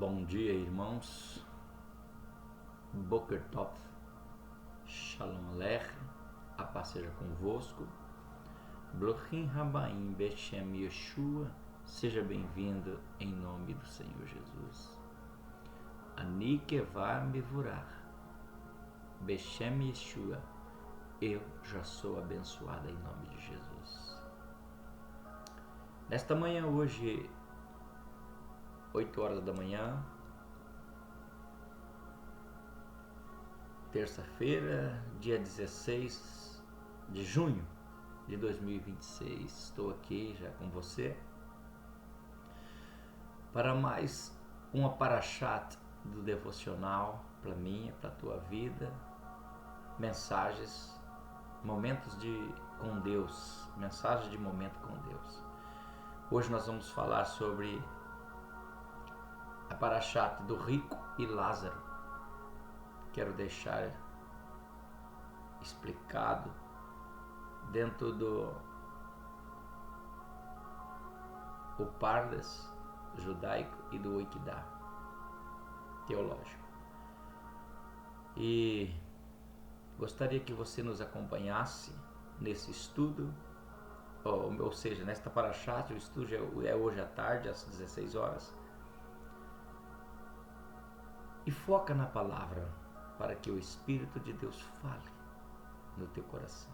Bom dia, irmãos. Boker Tov, Shalom Aleichem, a paz seja convosco. Blochim Rabaim Beshem Yeshua, seja bem-vindo em nome do Senhor Jesus. Ani Kevar Mevurach, Beshem Yeshua, eu já sou abençoada em nome de Jesus. Nesta manhã, hoje, 8 horas da manhã, terça-feira, dia 16 de junho de 2026. Estou aqui já com você para mais uma parashat do devocional para mim, para a tua vida. Mensagens, momentos com Deus, mensagem de momento com Deus. Hoje nós vamos falar sobre a parashat do rico e Lázaro. Quero deixar explicado dentro do Pardes judaico e do Wikidá teológico. E gostaria que você nos acompanhasse nesse estudo, ou seja, nesta parashat. O estudo é hoje à tarde, às 16 horas. E foca na palavra, para que o Espírito de Deus fale no teu coração.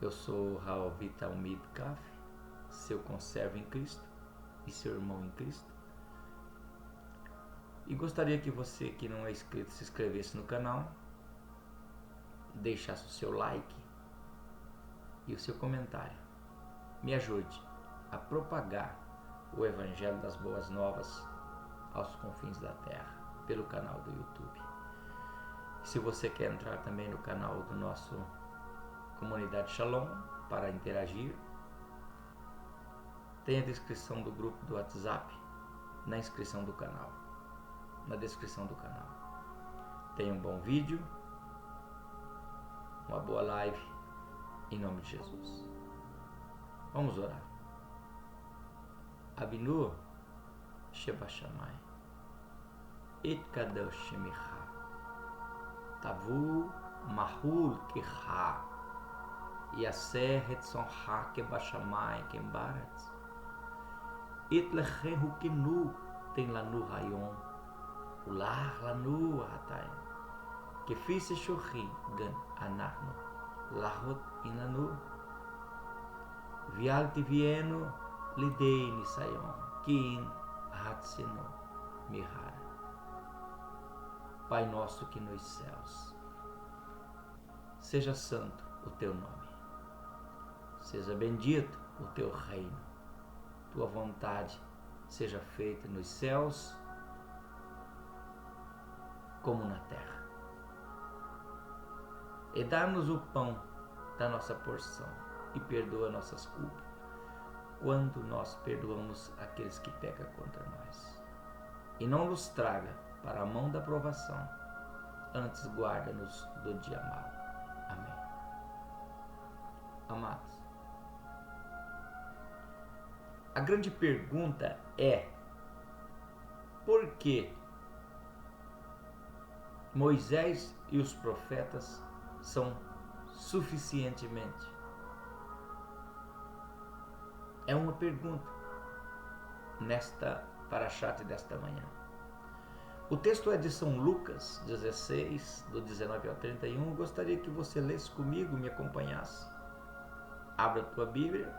Eu sou Raovi Talmid Kaf, seu conservo em Cristo e seu irmão em Cristo. E gostaria que você que não é inscrito se inscrevesse no canal, deixasse o seu like e o seu comentário. Me ajude a propagar o Evangelho das Boas Novas aos confins da terra, pelo canal do YouTube. Se você quer entrar também no canal do nosso Comunidade Shalom para interagir, tem a descrição do grupo do WhatsApp na inscrição do canal, na descrição do canal. Tem um bom vídeo, uma boa live, em nome de Jesus. Vamos orar. Avinu Shebashamai, Etkadosh Shemicha, Tavu Mahul Kecha, Yaseh Etzoncha Kebashamai Kembaretz, Etlechem Hukenu Ten Lanu Rayon, Ular Lanu Hatayim, Kefise Shochi Gan Anachnu, Lahot Inanu, Vialti Vieno Lidei Nisayon, Kin Hatseno Mihara. Pai nosso que nos céus, seja santo o teu nome, seja bendito o teu reino, tua vontade seja feita nos céus como na terra. E dá-nos o pão da nossa porção e perdoa nossas culpas, quando nós perdoamos aqueles que pecam contra nós. E não nos traga para a mão da provação, antes guarda-nos do dia mau. Amém. Amados, a grande pergunta é: por que Moisés e os profetas são suficientemente? É uma pergunta nesta parashat desta manhã. O texto é de São Lucas 16, do 19 ao 31. Gostaria que você lesse comigo, me acompanhasse. Abra a tua Bíblia,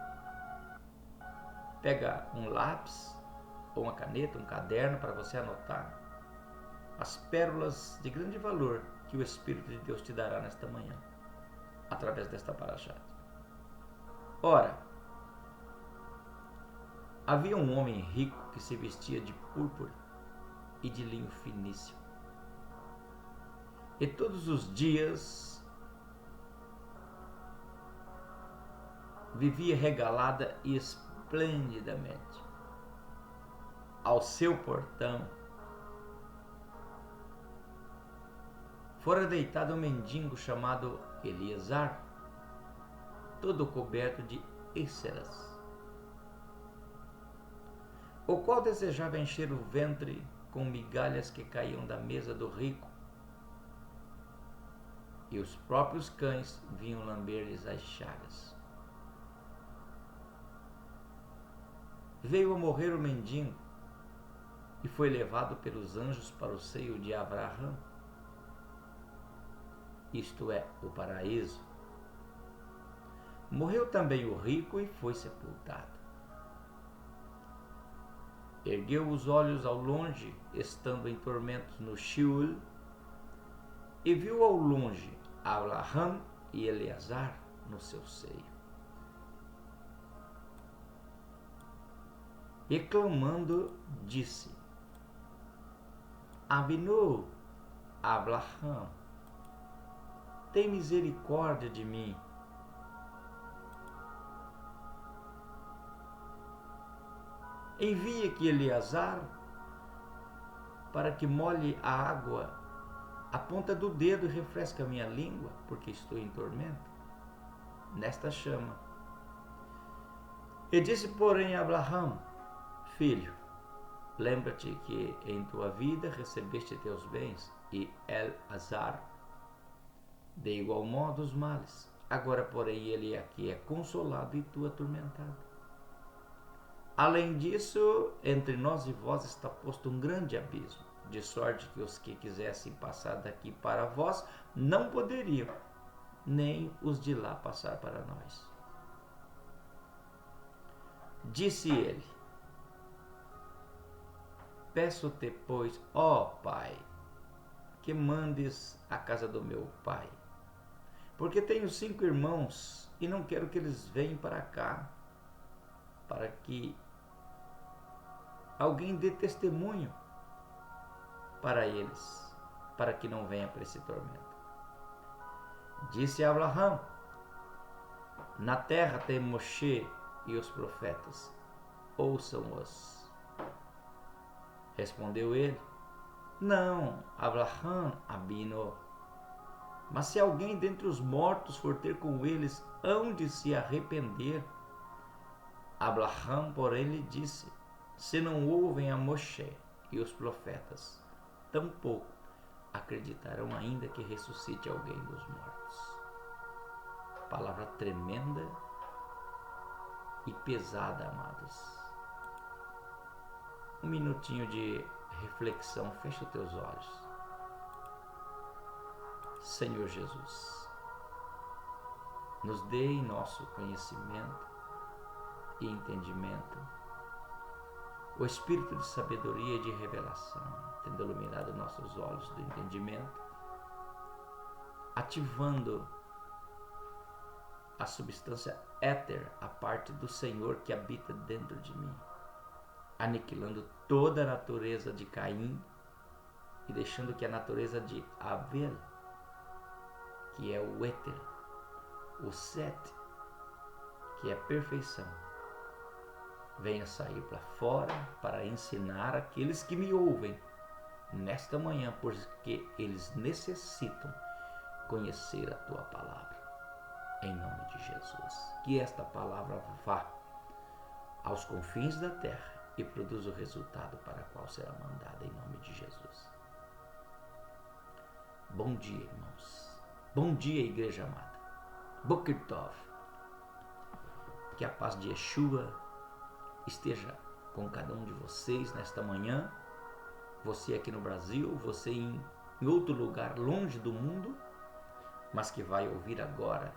pega um lápis, ou uma caneta, um caderno, para você anotar as pérolas de grande valor que o Espírito de Deus te dará nesta manhã, através desta parashat. Ora, havia um homem rico que se vestia de púrpura e de linho finíssimo, e todos os dias vivia regalada e esplendidamente. Ao seu portão fora deitado um mendigo chamado Eliezer, todo coberto de íceras. O o qual desejava encher o ventre com migalhas que caíam da mesa do rico, e os próprios cães vinham lamber-lhes as chagas. Veio a morrer o mendigo e foi levado pelos anjos para o seio de Abraão, isto é, o paraíso. Morreu também o rico e foi sepultado. Ergueu os olhos ao longe, estando em tormentos no Sheol, e viu ao longe Abraão e Eleazar no seu seio. E clamando, disse: Abinu, Abraão, tem misericórdia de mim. Envia que Eleazar, para que molhe a água a ponta do dedo e refresque a minha língua, porque estou em tormento nesta chama. E disse, porém, a Abraão: Filho, lembra-te que em tua vida recebeste teus bens, e Eleazar de igual modo os males. Agora, porém, ele aqui é consolado e tu atormentado. Além disso, entre nós e vós está posto um grande abismo, de sorte que os que quisessem passar daqui para vós não poderiam, nem os de lá passar para nós. Disse ele: Peço-te, pois, ó Pai, que mandes à casa do meu pai, porque tenho 5 irmãos e não quero que eles venham para cá, para que alguém dê testemunho para eles, para que não venha para esse tormento. Disse Abraão: Na terra tem Moshe e os profetas, ouçam-os. Respondeu ele: Não, Abraão, Abino, mas se alguém dentre os mortos for ter com eles, hão de se arrepender. Abraão, porém, lhe disse: Se não ouvem a Moshe e os profetas, tampouco acreditarão ainda que ressuscite alguém dos mortos. Palavra tremenda e pesada, amados. Um minutinho de reflexão, fecha os teus olhos. Senhor Jesus, nos dê em nosso conhecimento e entendimento o espírito de sabedoria e de revelação, tendo iluminado nossos olhos do entendimento, ativando a substância éter, a parte do Senhor que habita dentro de mim, aniquilando toda a natureza de Caim e deixando que a natureza de Abel, que é o éter, o set, que é perfeição, venha sair para fora para ensinar aqueles que me ouvem nesta manhã, porque eles necessitam conhecer a tua palavra. Em nome de Jesus, que esta palavra vá aos confins da terra e produza o resultado para o qual será mandada, em nome de Jesus. Bom dia, irmãos. Bom dia, igreja amada. Boker Tov. Que a paz de Yeshua esteja com cada um de vocês nesta manhã. Você aqui no Brasil, você em outro lugar longe do mundo, mas que vai ouvir agora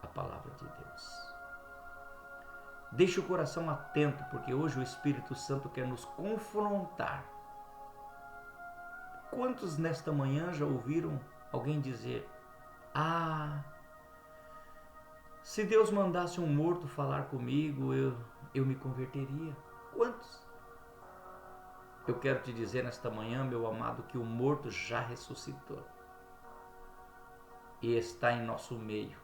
a palavra de Deus. Deixe o coração atento, porque hoje o Espírito Santo quer nos confrontar. Quantos nesta manhã já ouviram alguém dizer: se Deus mandasse um morto falar comigo, eu me converteria? Quantos? Eu quero te dizer nesta manhã, meu amado, que o morto já ressuscitou e está em nosso meio,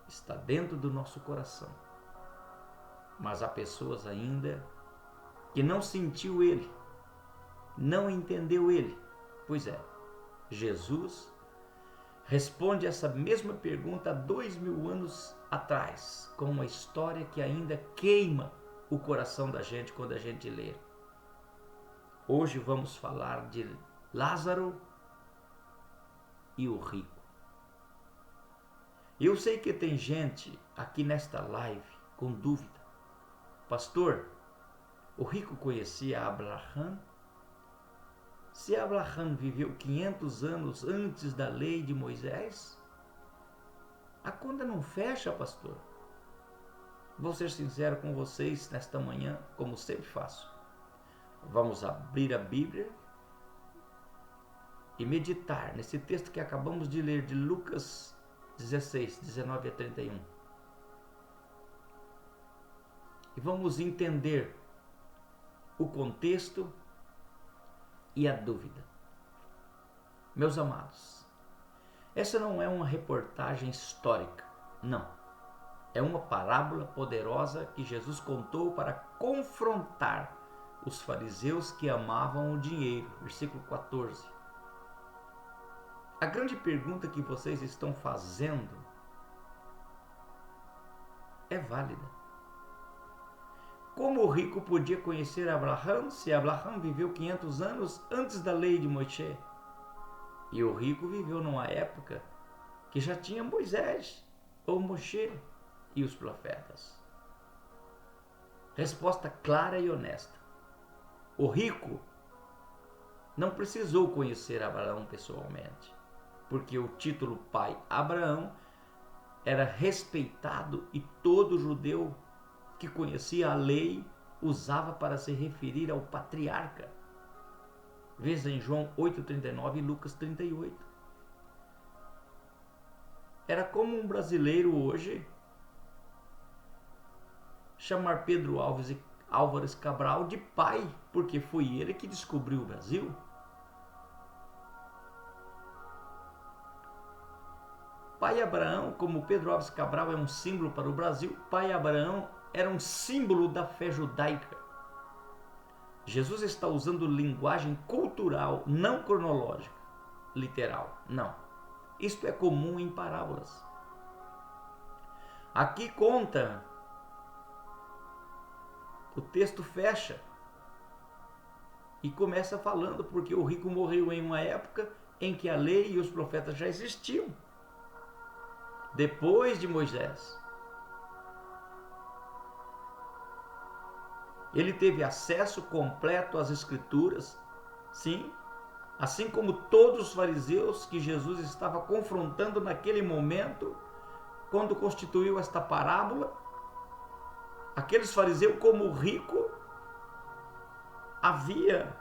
está dentro do nosso coração. Mas há pessoas ainda que não sentiu ele, não entendeu ele. Pois é, Jesus responde essa mesma pergunta há 2000 anos atrás, com uma história que ainda queima o coração da gente quando a gente lê. Hoje vamos falar de Lázaro e o rico. Eu sei que tem gente aqui nesta live com dúvida. Pastor, o rico conhecia Abraão? Se Abraão viveu 500 anos antes da lei de Moisés, a conta não fecha, pastor. Vou ser sincero com vocês nesta manhã, como sempre faço. Vamos abrir a Bíblia e meditar nesse texto que acabamos de ler de Lucas 16, 19 a 31. E vamos entender o contexto e a dúvida. Meus amados, essa não é uma reportagem histórica, não. É uma parábola poderosa que Jesus contou para confrontar os fariseus que amavam o dinheiro. Versículo 14. A grande pergunta que vocês estão fazendo é válida. Como o rico podia conhecer Abraão se Abraão viveu 500 anos antes da lei de Moisés? E o rico viveu numa época que já tinha Moisés ou Moisés e os profetas. Resposta clara e honesta. O rico não precisou conhecer Abraão pessoalmente, porque o título pai Abraão era respeitado e todo judeu que conhecia a lei usava para se referir ao patriarca. Veja em João 8,39 e Lucas 38. Era como um brasileiro hoje chamar Pedro Álvares Cabral de pai, porque foi ele que descobriu o Brasil. Pai Abraão, como Pedro Álvares Cabral é um símbolo para o Brasil, Pai Abraão era um símbolo da fé judaica. Jesus está usando linguagem cultural, não cronológica, literal, não. Isto é comum em parábolas. Aqui conta, o texto fecha e começa falando porque o rico morreu em uma época em que a lei e os profetas já existiam, depois de Moisés. Ele teve acesso completo às Escrituras, sim, assim como todos os fariseus que Jesus estava confrontando naquele momento, quando constituiu esta parábola. Aqueles fariseus, como o rico, havia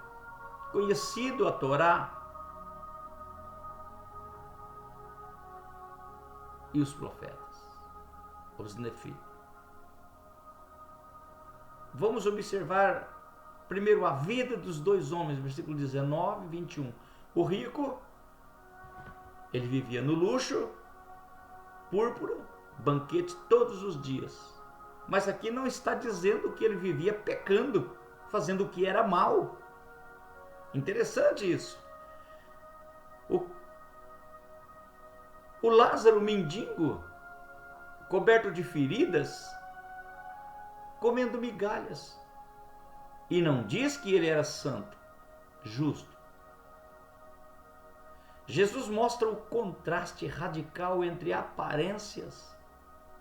conhecido a Torá e os profetas, os Nefim. Vamos observar primeiro a vida dos dois homens, versículo 19 e 21. O rico, ele vivia no luxo, púrpura, banquete todos os dias. Mas aqui não está dizendo que ele vivia pecando, fazendo o que era mal. Interessante isso. O Lázaro, mendigo, coberto de feridas, comendo migalhas. E não diz que ele era santo, justo. Jesus mostra o contraste radical entre aparências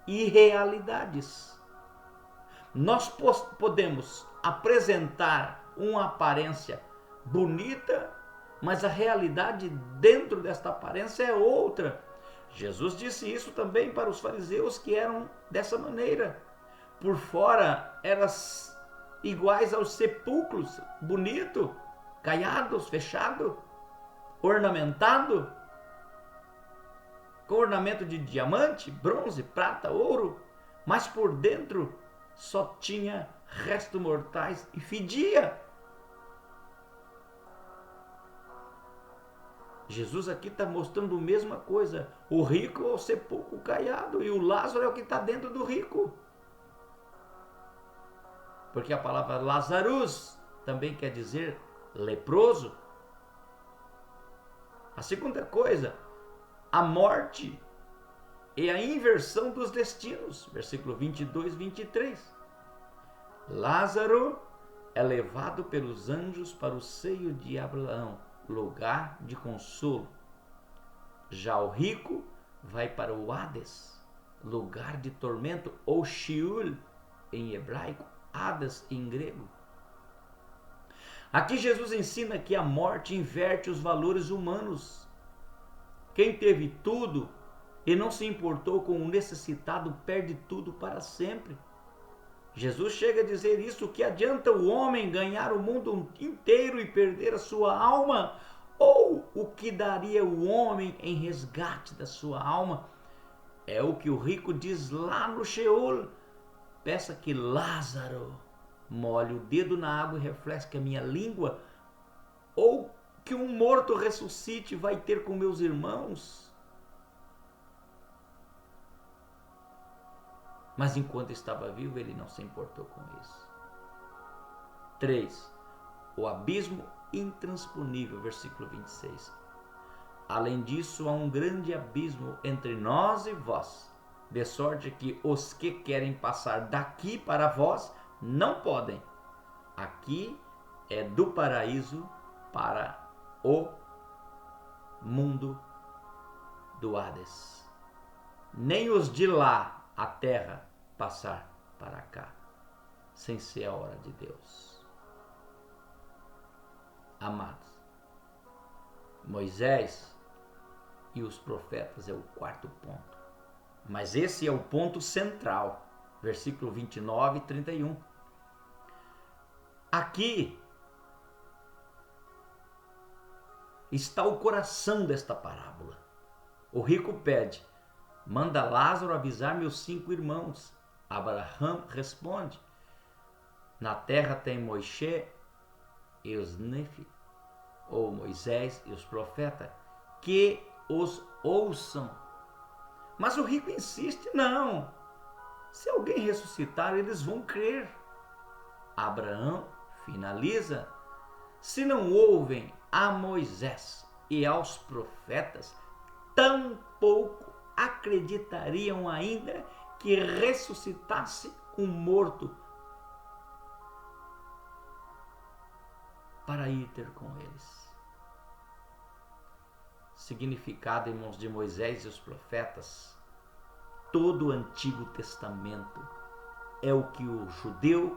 e realidades. Nós podemos apresentar uma aparência bonita, mas a realidade dentro desta aparência é outra. Jesus disse isso também para os fariseus que eram dessa maneira. Por fora eram iguais aos sepulcros, bonito, caiados, fechado, ornamentado, com ornamento de diamante, bronze, prata, ouro, mas por dentro só tinha restos mortais e fedia. Jesus aqui está mostrando a mesma coisa. O rico é o sepulcro caiado e o Lázaro é o que está dentro do rico. Porque a palavra Lazarus também quer dizer leproso. A segunda coisa, a morte e a inversão dos destinos. Versículo 22 e 23. Lázaro é levado pelos anjos para o seio de Abraão, lugar de consolo. Já o rico vai para o Hades, lugar de tormento, ou Sheol em hebraico, Hades em grego. Aqui Jesus ensina que a morte inverte os valores humanos. Quem teve tudo e não se importou com o necessitado perde tudo para sempre. Jesus chega a dizer isso: que adianta o homem ganhar o mundo inteiro e perder a sua alma? Ou o que daria o homem em resgate da sua alma? É o que o rico diz lá no Sheol: peça que Lázaro molhe o dedo na água e refresque a minha língua, ou que um morto ressuscite, vai ter com meus irmãos. Mas enquanto estava vivo, ele não se importou com isso. 3. O abismo intransponível, versículo 26. Além disso, há um grande abismo entre nós e vós, de sorte que os que querem passar daqui para vós não podem. Aqui é do paraíso para o mundo do Hades. Nem os de lá, a terra, passar para cá, sem ser a hora de Deus. Amados, Moisés e os profetas é o quarto ponto. Mas esse é o ponto central. Versículo 29 e 31. Aqui está o coração desta parábola. O rico pede: manda Lázaro avisar meus 5 irmãos. Abraão responde: na terra tem Moisés e os Nefi, ou Moisés e os profetas, que os ouçam. Mas o rico insiste: não, se alguém ressuscitar, eles vão crer. Abraão finaliza: se não ouvem a Moisés e aos profetas, tampouco acreditariam ainda que ressuscitasse um morto para ir ter com eles. Significado, irmãos, de Moisés e os profetas: todo o Antigo Testamento é o que o judeu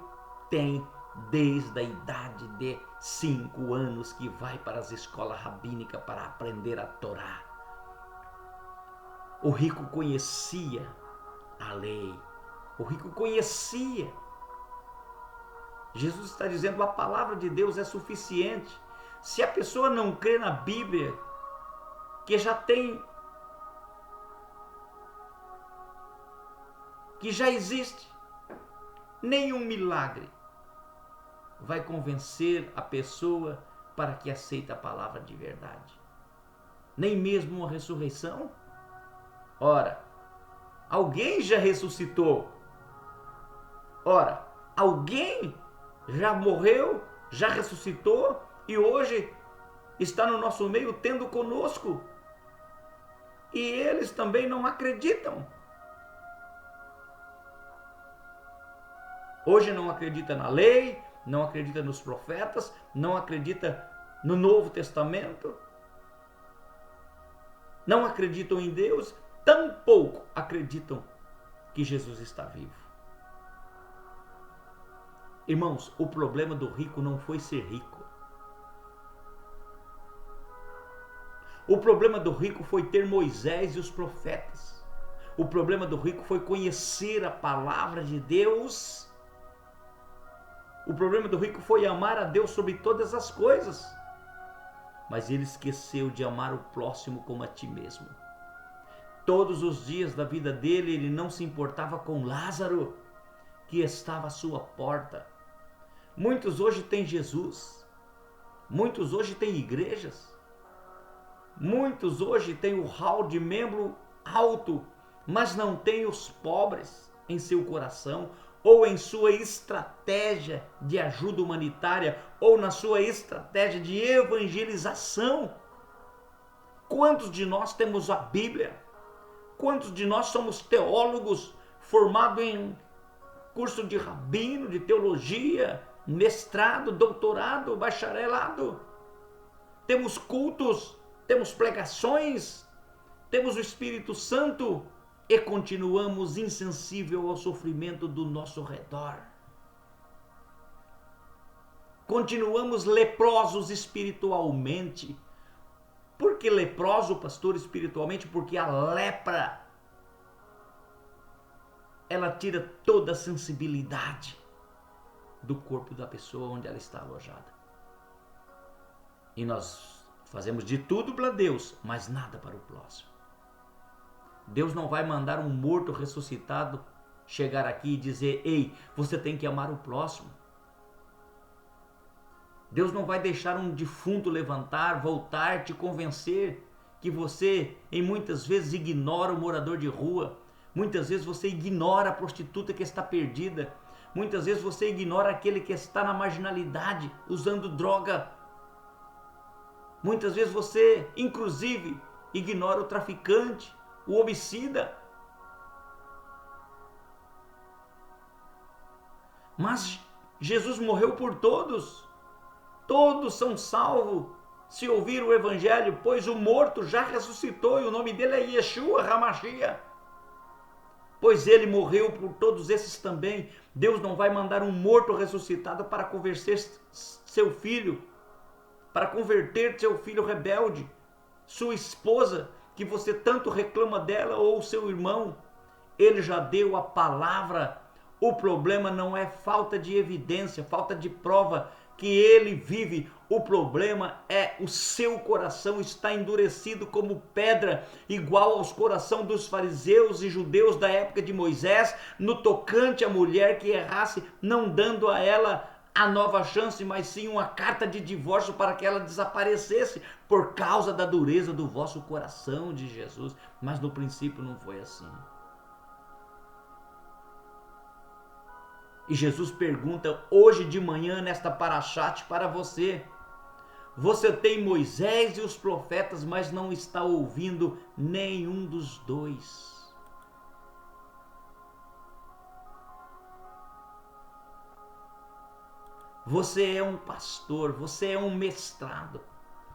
tem desde a idade de 5 anos, que vai para as escolas rabínicas para aprender a Torá. O rico conhecia a lei, o rico conhecia. Jesus está dizendo: a palavra de Deus é suficiente. Se a pessoa não crê na Bíblia, que já existe, nenhum milagre vai convencer a pessoa para que aceite a palavra de verdade. Nem mesmo uma ressurreição. Ora, alguém já ressuscitou. Ora, alguém já morreu, já ressuscitou e hoje está no nosso meio tendo conosco. E eles também não acreditam. Hoje não acredita na lei, não acredita nos profetas, não acredita no Novo Testamento, não acreditam em Deus, tampouco acreditam que Jesus está vivo. Irmãos, o problema do rico não foi ser rico. O problema do rico foi ter Moisés e os profetas. O problema do rico foi conhecer a palavra de Deus. O problema do rico foi amar a Deus sobre todas as coisas. Mas ele esqueceu de amar o próximo como a ti mesmo. Todos os dias da vida dele, ele não se importava com Lázaro, que estava à sua porta. Muitos hoje têm Jesus. Muitos hoje têm igrejas. Muitos hoje têm o hall de membro alto, mas não têm os pobres em seu coração, ou em sua estratégia de ajuda humanitária, ou na sua estratégia de evangelização. Quantos de nós temos a Bíblia? Quantos de nós somos teólogos, formados em curso de rabino, de teologia, mestrado, doutorado, bacharelado. Temos cultos, temos pregações, temos o Espírito Santo e continuamos insensível ao sofrimento do nosso redor. Continuamos leprosos espiritualmente. Por que leproso, pastor, espiritualmente? Porque a lepra, ela tira toda a sensibilidade do corpo da pessoa onde ela está alojada. E nós fazemos de tudo para Deus, mas nada para o próximo. Deus não vai mandar um morto ressuscitado chegar aqui e dizer: ei, você tem que amar o próximo. Deus não vai deixar um defunto levantar, voltar, te convencer que você, em muitas vezes, ignora o morador de rua. Muitas vezes você ignora a prostituta que está perdida. Muitas vezes você ignora aquele que está na marginalidade, usando droga. Muitas vezes você, inclusive, ignora o traficante, o homicida. Mas Jesus morreu por todos. Todos são salvos se ouvir o Evangelho, pois o morto já ressuscitou e o nome dele é Yeshua HaMashiach. Pois ele morreu por todos esses também. Deus não vai mandar um morto ressuscitado para converter seu filho, para converter seu filho rebelde, sua esposa, que você tanto reclama dela, ou seu irmão. Ele já deu a palavra. O problema não é falta de evidência, falta de prova que ele vive. O problema é o seu coração está endurecido como pedra, igual aos corações dos fariseus e judeus da época de Moisés, no tocante à mulher que errasse, não dando a ela a nova chance, mas sim uma carta de divórcio para que ela desaparecesse por causa da dureza do vosso coração, de Jesus. Mas no princípio não foi assim. E Jesus pergunta hoje de manhã nesta parashat para você: você tem Moisés e os profetas, mas não está ouvindo nenhum dos dois. Você é um pastor, você é um mestrado,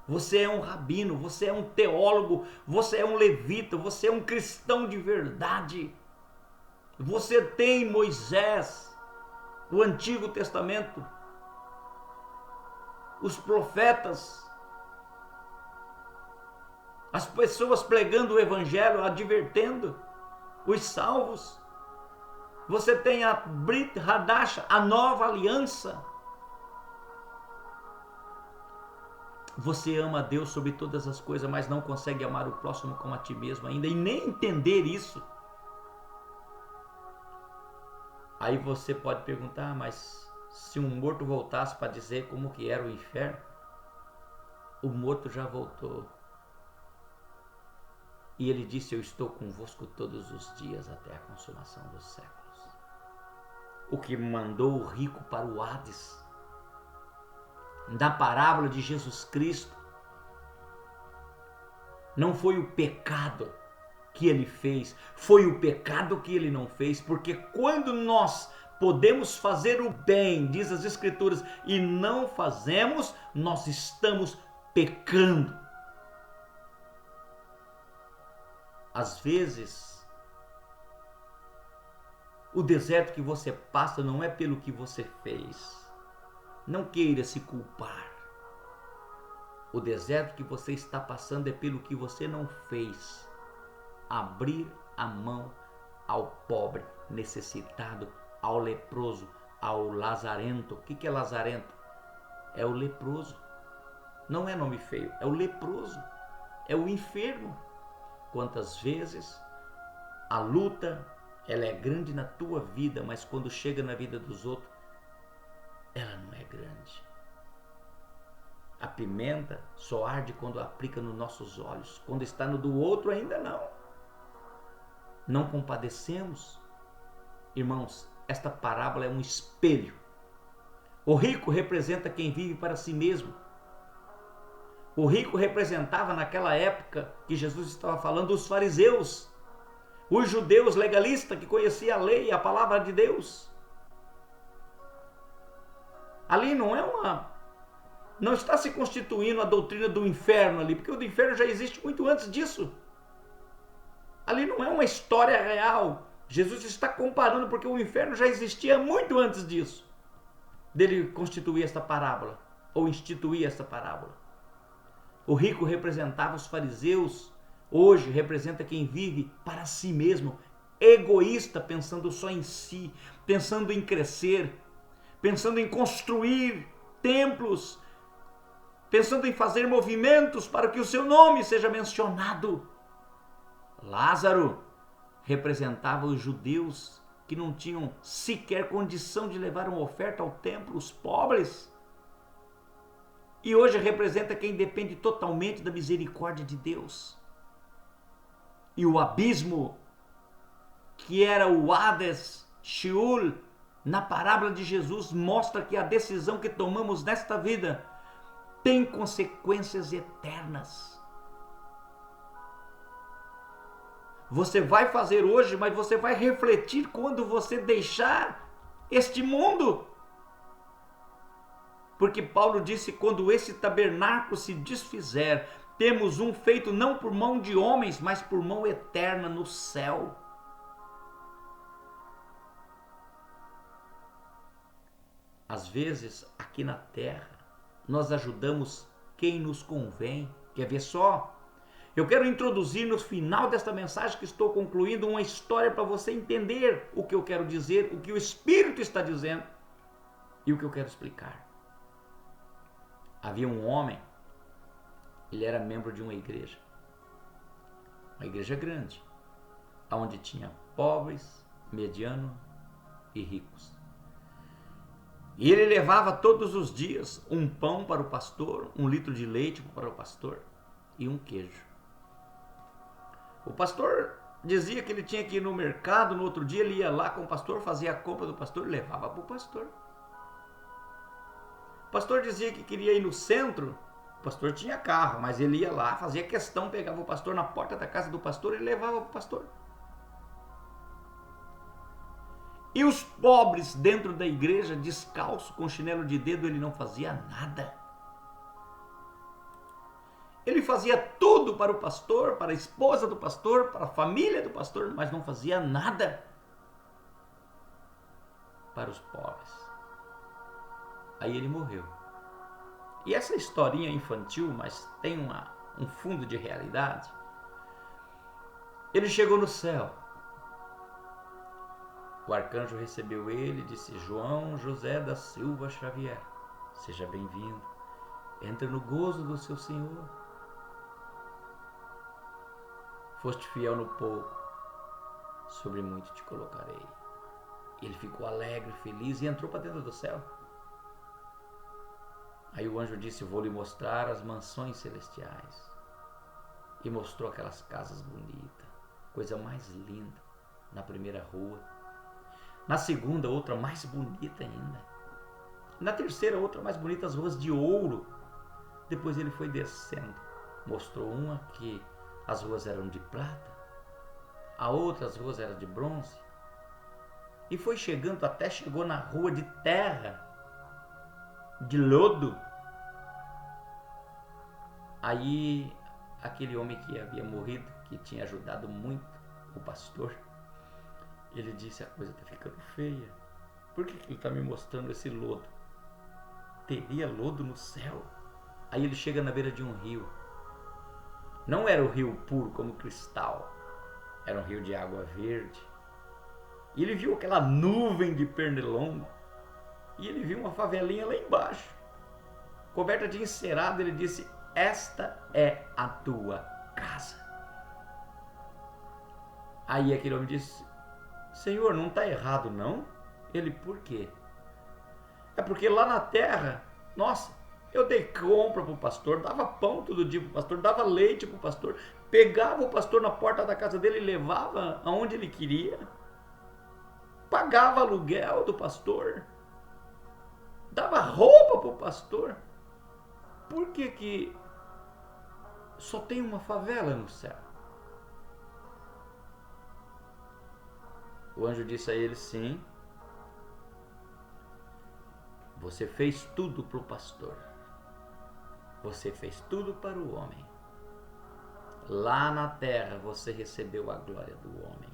você é um rabino, você é um teólogo, você é um levita, você é um cristão de verdade. Você tem Moisés, o Antigo Testamento, os profetas, as pessoas pregando o Evangelho, advertendo os salvos. Você tem a Brit Hadash, a nova aliança. Você ama a Deus sobre todas as coisas, mas não consegue amar o próximo como a ti mesmo ainda, e nem entender isso. Aí você pode perguntar: mas se um morto voltasse para dizer como que era o inferno, o morto já voltou. E ele disse: eu estou convosco todos os dias até a consumação dos séculos. O que mandou o rico para o Hades, na parábola de Jesus Cristo, não foi o pecado que ele fez, foi o pecado que ele não fez, porque quando nós podemos fazer o bem, diz as Escrituras, e não fazemos, nós estamos pecando. Às vezes, o deserto que você passa não é pelo que você fez. Não queira se culpar. O deserto que você está passando é pelo que você não fez. Abrir a mão ao pobre, necessitado, ao leproso, ao lazarento. O que é lazarento? É o leproso. Não é nome feio, é o leproso. É o enfermo. Quantas vezes a luta, ela é grande na tua vida, mas quando chega na vida dos outros, ela não é grande. A pimenta só arde quando aplica nos nossos olhos. Quando está no do outro, ainda não. Não compadecemos. Irmãos, esta parábola é um espelho. O rico representa quem vive para si mesmo. O rico representava naquela época que Jesus estava falando os fariseus, os judeus legalistas que conheciam a lei e a palavra de Deus. Ali não está se constituindo a doutrina do inferno ali, porque o do inferno já existe muito antes disso. Ali não é uma história real. Jesus está comparando porque o inferno já existia muito antes disso, dele constituir esta parábola, ou instituir esta parábola. O rico representava os fariseus, hoje representa quem vive para si mesmo, egoísta, pensando só em si, pensando em crescer, pensando em construir templos, pensando em fazer movimentos para que o seu nome seja mencionado. Lázaro representava os judeus que não tinham sequer condição de levar uma oferta ao templo, os pobres. E hoje representa quem depende totalmente da misericórdia de Deus. E o abismo, que era o Hades, Sheol, na parábola de Jesus, mostra que a decisão que tomamos nesta vida tem consequências eternas. Você vai fazer hoje, mas você vai refletir quando você deixar este mundo. Porque Paulo disse, quando esse tabernáculo se desfizer, temos um feito não por mão de homens, mas por mão eterna no céu. Às vezes, aqui na terra, nós ajudamos quem nos convém. Quer ver só? Eu quero introduzir no final desta mensagem que estou concluindo uma história para você entender o que eu quero dizer, o que o Espírito está dizendo e o que eu quero explicar. Havia um homem, ele era membro de uma igreja grande, onde tinha pobres, medianos e ricos. E ele levava todos os dias um pão para o pastor, 1 litro de leite para o pastor e um queijo. O pastor dizia que ele tinha que ir no mercado, no outro dia ele ia lá com o pastor, fazia a compra do pastor e levava para o pastor. O pastor dizia que queria ir no centro, o pastor tinha carro, mas ele ia lá, fazia questão, pegava o pastor na porta da casa do pastor e levava para o pastor. E os pobres dentro da igreja, descalço, com chinelo de dedo, ele não fazia nada. Ele fazia tudo para o pastor, para a esposa do pastor, para a família do pastor, mas não fazia nada para os pobres. Aí ele morreu. E essa historinha infantil, mas tem um fundo de realidade. Ele chegou no céu. O arcanjo recebeu ele e disse: João José da Silva Xavier, seja bem-vindo. Entra no gozo do seu Senhor. Foste fiel no pouco, sobre muito te colocarei. Ele ficou alegre, feliz e entrou para dentro do céu. Aí o anjo disse: vou lhe mostrar as mansões celestiais. E mostrou aquelas casas bonitas, coisa mais linda, na primeira rua. Na segunda, outra mais bonita ainda. Na terceira, outra mais bonita, as ruas de ouro. Depois ele foi descendo. Mostrou uma que as ruas eram de prata, a outra as ruas eram de bronze. E foi chegando até chegou na rua de terra, de lodo. Aí aquele homem que havia morrido, que tinha ajudado muito o pastor, ele disse: a coisa está ficando feia. Por que ele está me mostrando esse lodo? Teria lodo no céu? Aí ele chega na beira de um rio. Não era o rio puro como cristal, era um rio de água verde. E ele viu aquela nuvem de pernilongo. E ele viu uma favelinha lá embaixo, coberta de encerado. Ele disse: esta é a tua casa. Aí aquele homem disse: Senhor, não está errado não? Ele: por quê? É porque lá na terra, nossa, eu dei compra para o pastor, dava pão todo dia para o pastor, dava leite para o pastor, pegava o pastor na porta da casa dele e levava aonde ele queria, pagava aluguel do pastor, dava roupa para o pastor. Por que só tem uma favela no céu? O anjo disse a ele: sim, Você fez tudo para o pastor. Você fez tudo para o homem. Lá na terra você recebeu a glória do homem.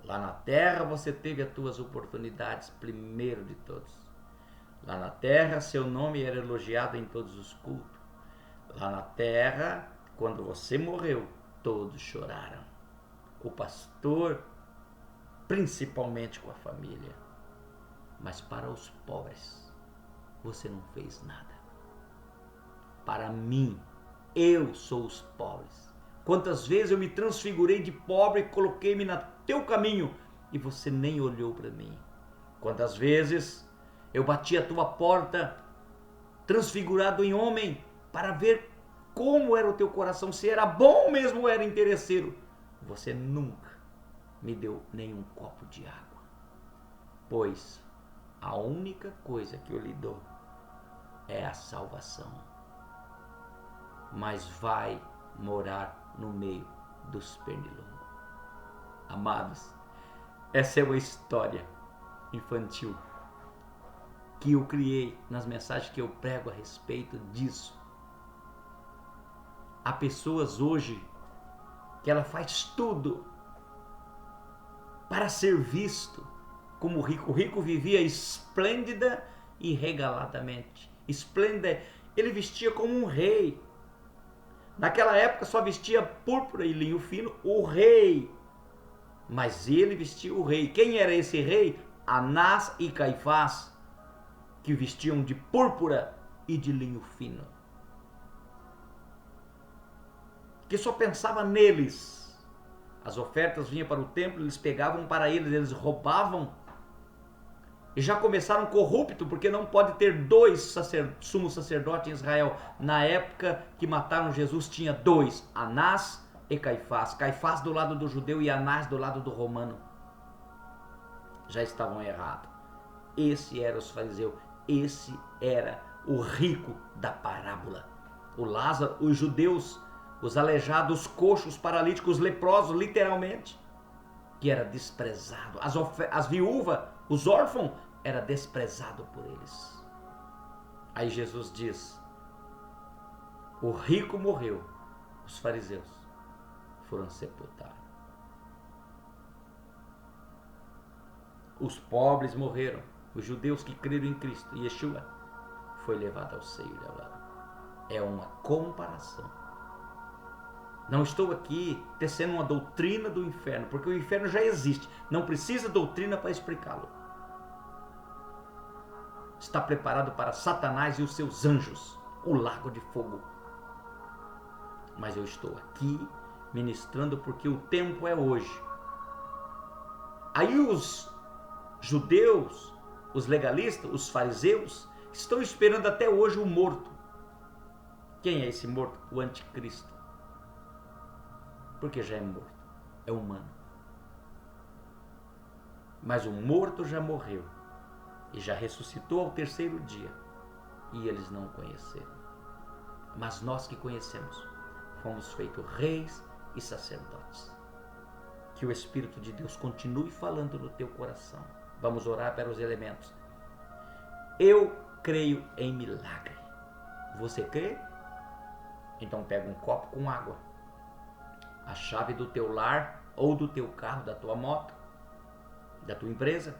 Lá na terra você teve as tuas oportunidades primeiro de todos. Lá na terra seu nome era elogiado em todos os cultos. Lá na terra, quando você morreu, todos choraram. O pastor, principalmente com a família. Mas para os pobres, você não fez nada. Para mim, eu sou os pobres. Quantas vezes eu me transfigurei de pobre e coloquei-me no teu caminho e você nem olhou para mim. Quantas vezes eu bati a tua porta transfigurado em homem para ver como era o teu coração, se era bom mesmo ou era interesseiro. Você nunca me deu nenhum copo de água. Pois a única coisa que eu lhe dou é a salvação. Mas vai morar no meio dos pernilongos. Amados, essa é uma história infantil que eu criei nas mensagens que eu prego a respeito disso. Há pessoas hoje que ela faz tudo para ser visto como rico. O rico vivia esplêndida e regaladamente. Esplêndida, ele vestia como um rei. Naquela época só vestia púrpura e linho fino o rei. Mas ele vestia o rei. Quem era esse rei? Anás e Caifás, que vestiam de púrpura e de linho fino. Que só pensava neles. As ofertas vinham para o templo, eles pegavam para eles roubavam. E já começaram corrupto, porque não pode ter dois sumos sacerdotes em Israel. Na época que mataram Jesus, tinha dois, Anás e Caifás. Caifás do lado do judeu e Anás do lado do romano. Já estavam errados. Esse era os fariseus. Esse era o rico da parábola. O Lázaro, os judeus, os aleijados, os coxos, os paralíticos, os leprosos, literalmente, que era desprezado. As viúvas, os órfãos, era desprezado por eles. Aí Jesus diz: o rico morreu, os fariseus foram sepultados. Os pobres morreram, os judeus que creram em Cristo, Yeshua, foi levado ao seio de Abraão. É uma comparação. Não estou aqui tecendo uma doutrina do inferno, porque o inferno já existe. Não precisa doutrina para explicá-lo. Está preparado para Satanás e os seus anjos, o lago de fogo. Mas eu estou aqui ministrando porque o tempo é hoje. Aí os judeus, os legalistas, os fariseus, estão esperando até hoje o morto. Quem é esse morto? O anticristo. Porque já é morto, é humano. Mas o morto já morreu e já ressuscitou ao terceiro dia, e eles não conheceram. Mas nós que conhecemos, fomos feitos reis e sacerdotes. Que o Espírito de Deus continue falando no teu coração. Vamos orar para os elementos. Eu creio em milagre. Você crê? Então pega um copo com água, a chave do teu lar ou do teu carro, da tua moto, da tua empresa,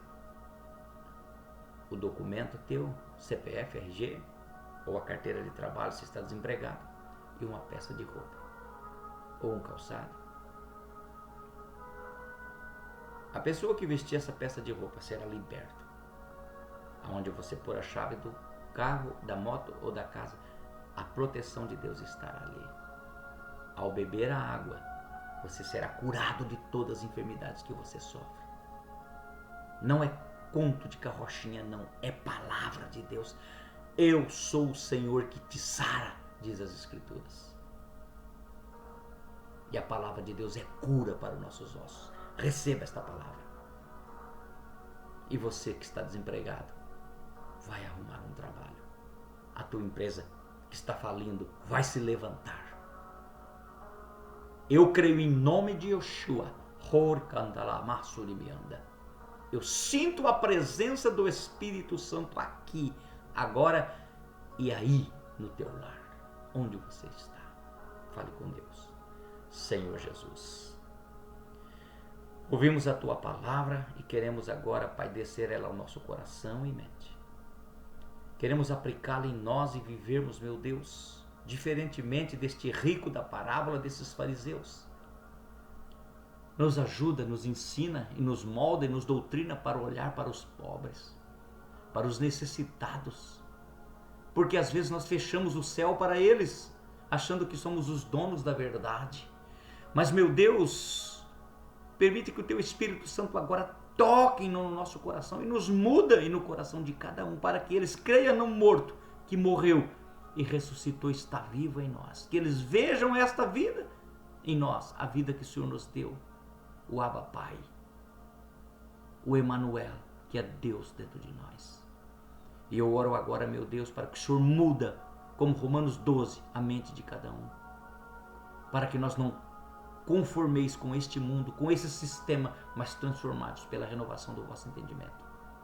o documento teu, CPF, RG, ou a carteira de trabalho se está desempregado, e uma peça de roupa, ou um calçado. A pessoa que vestir essa peça de roupa será liberta. Aonde você pôr a chave do carro, da moto ou da casa, a proteção de Deus estará ali. Ao beber a água, você será curado de todas as enfermidades que você sofre. Não é conto de carrochinha, não. É palavra de Deus. Eu sou o Senhor que te sara, diz as Escrituras. E a palavra de Deus é cura para os nossos ossos. Receba esta palavra. E você que está desempregado, vai arrumar um trabalho. A tua empresa que está falindo vai se levantar. Eu creio em nome de Yeshua. Eu sinto a presença do Espírito Santo aqui, agora e aí no teu lar, onde você está. Fale com Deus. Senhor Jesus, ouvimos a tua palavra e queremos agora, Pai, descer ela ao nosso coração e mente. Queremos aplicá-la em nós e vivermos, meu Deus, diferentemente deste rico da parábola desses fariseus. Nos ajuda, nos ensina e nos molda e nos doutrina para olhar para os pobres, para os necessitados. Porque às vezes nós fechamos o céu para eles, achando que somos os donos da verdade. Mas, meu Deus, permite que o teu Espírito Santo agora toque no nosso coração e nos muda e no coração de cada um, para que eles creiam no morto que morreu e ressuscitou, está vivo em nós. Que eles vejam esta vida em nós, a vida que o Senhor nos deu, o Abba Pai, o Emanuel, que é Deus dentro de nós. E eu oro agora, meu Deus, para que o Senhor muda, como Romanos 12, a mente de cada um, para que nós não conformeis com este mundo, com esse sistema, mas transformados pela renovação do vosso entendimento,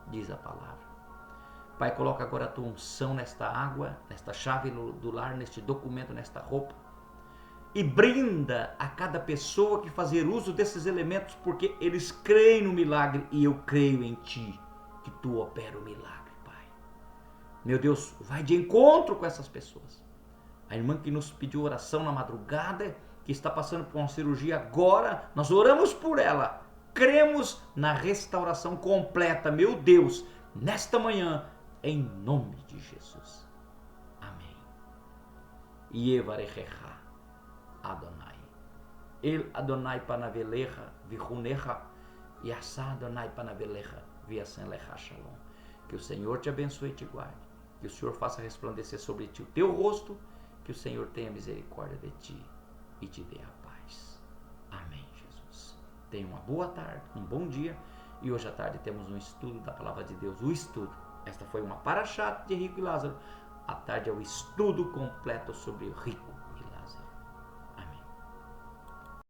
diz a palavra. Pai, coloca agora a tua unção nesta água, nesta chave do lar, neste documento, nesta roupa, e brinda a cada pessoa que fazer uso desses elementos, porque eles creem no milagre e eu creio em ti, que tu opera o milagre, Pai. Meu Deus, vai de encontro com essas pessoas. A irmã que nos pediu oração na madrugada, que está passando por uma cirurgia agora, nós oramos por ela, cremos na restauração completa, meu Deus, nesta manhã, em nome de Jesus. Amém. Yevarechecha Adonai. El Adonai panavelecha vichunecha, yassa Adonai panavelecha viasen lecha shalom. Que o Senhor te abençoe e te guarde. Que o Senhor faça resplandecer sobre ti o teu rosto. Que o Senhor tenha misericórdia de ti e te dê a paz. Amém, Jesus. Tenha uma boa tarde, um bom dia. E hoje à tarde temos um estudo da palavra de Deus. O estudo. Esta foi uma paraxá de Rico e Lázaro. À tarde é o estudo completo sobre o rico.